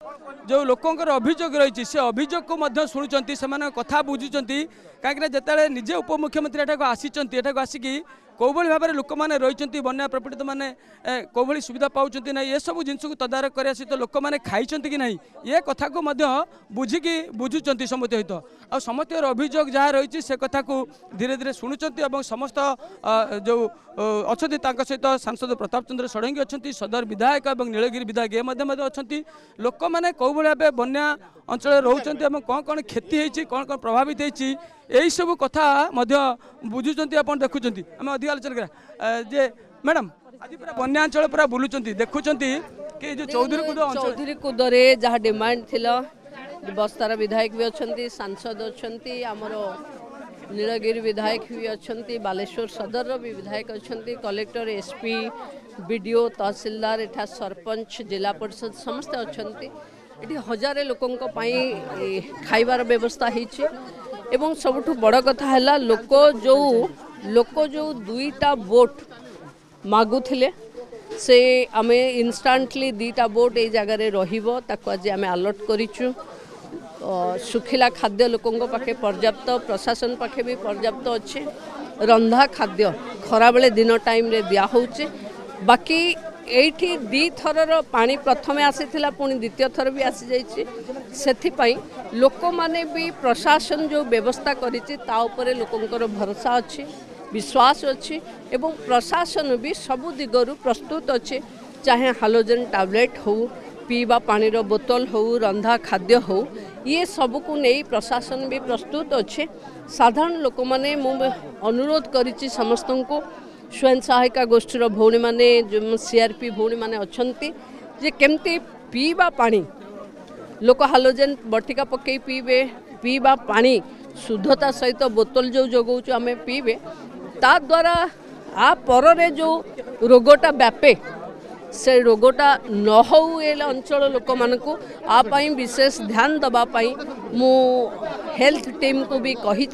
जो लोकंर अभियोग रही से अभियोग को शुणुंट से कथा बुझुंट कहीं जिते निजे उपमुख्यमंत्री एठाक आसिकी कौ भाव में लोक मैंने रही बन्या प्रपीड़ित मैंने कौ सुविधा पाँच ना ये सब जिन को तदारख करने सहित लोक मैंने खाई कि ना ये कथा को बुझिकी बुझुंट समस्त सहित आ समस्त अभियोग जहाँ रही से कथा को धीरे धीरे शुणुंट समस्त जो अच्छा सहित सांसद प्रताप चंद्र षडंगी अच्छा सदर विधायक और नीलगिरी विधायक ये अच्छा लोक मैंने कौ भाव बन्या अंचल रोच कौन कौन क्षति होती कौन कौन प्रभावित होती यही सब कथा बुझुंट आप देखुं आम अधिक आलोचना करा जे मैडम आज पूरा बन्या अंचल पूरा बुलूं देखुं कि जो चौधरी कुदरे जहाँ डिमांड थिला बस्तार विधायक भी अच्छा सांसद अच्छा आमर नीलगिरी विधायक भी अच्छा बालेश्वर सदर भी विधायक अच्छा कलेक्टर एसपी बीडीओ तहसीलदार एठा सरपंच जिला परिषद समस्ते अच्छा ये हजार लोकों खाइबार व्यवस्था एवं सबुठ बड़ कथा है लोक जो दुईटा बोट मागुले से आमे इंस्टांटली दुईटा बोट ये जगार रज आम अलर्ट करूँ सुखिला खाद्य लोकों पाखे पर्याप्त प्रशासन पाखे भी पर्याप्त अच्छे रंधा खाद्य खरा बेले दिन टाइम रे दिया होचे बाकी एठी दी थरर पानी प्रथमे आसीथिला पुणी द्वितीय थर भी आसी जाइछि सेथिपाई लोक माने भी प्रशासन जो व्यवस्था करिछि ता उपरे लोकंकर भरोसा अच्छी विश्वास अच्छी एवं प्रशासन भी सबु दिगरु प्रस्तुत अच्छे चाहे हालोजन टैबलेट हो पीवा पानी रो बोतल हो रंधा खाद्य हो ये सब को नहीं प्रशासन भी प्रस्तुत अच्छे साधारण लोक माने अनुरोध करिछि समस्त को स्वयं सहायिका गोष्ठी भौणी माने जो सीआरपी भौणी माने अछंती जे केमती पीवा पानी लोक हालोजेन बटिका पकई पीबे पीवा पानी शुद्धता सहित बोतल जो जगौचु आम पीबे ता द्वारा आ पर जो रोगटा व्यापे से रोगटा न हो अंचल लोक मानकु आपाई विशेष ध्यान दबापाई मु हेल्थ टीम को भी कही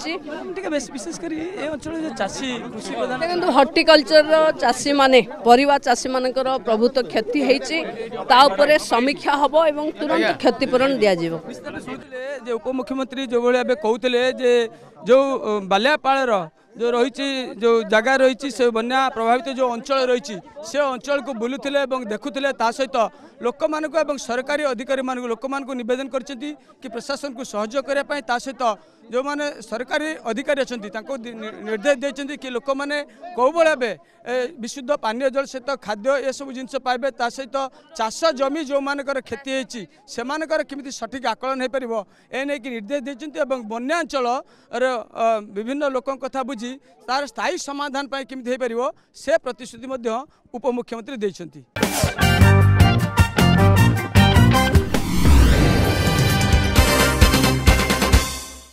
विशेषकर ये अंचल चाषी कृषि प्रधान हॉर्टिकल्चर चाषी माने परिवा चाषी मानकर प्रभुत क्षति होती समीक्षा हम और तुरंत क्षतिपूरण दि जाव उपमुख्यमंत्री जो भाई कहते जो बाल्यापाड़ जो रही जो जगह रही से बन्या प्रभावित जो अंचल रही से अंचल को बुलूले देखुले सहित लोक मानक सरकारी अधिकारी मानक लोक मानक निवेदन करछंती कि प्रशासन को सहयोग करने सहित जो माने सरकारी अधिकारी अच्छा निर्देश देते कि लोक मैंने कौ भाव विशुद्ध पानीय जल सहित खाद्य ये सब जिन पाइबे सहित चाष जमी जो मानकर क्षति होती से केमी सठिक आकलन हो पार एने कि निर्देश देते बन्यांचल विभिन्न लोकों कथा बुझी तार स्थायी समाधान केमी हो पार से प्रतिश्रुति उपमुख्यमंत्री देते।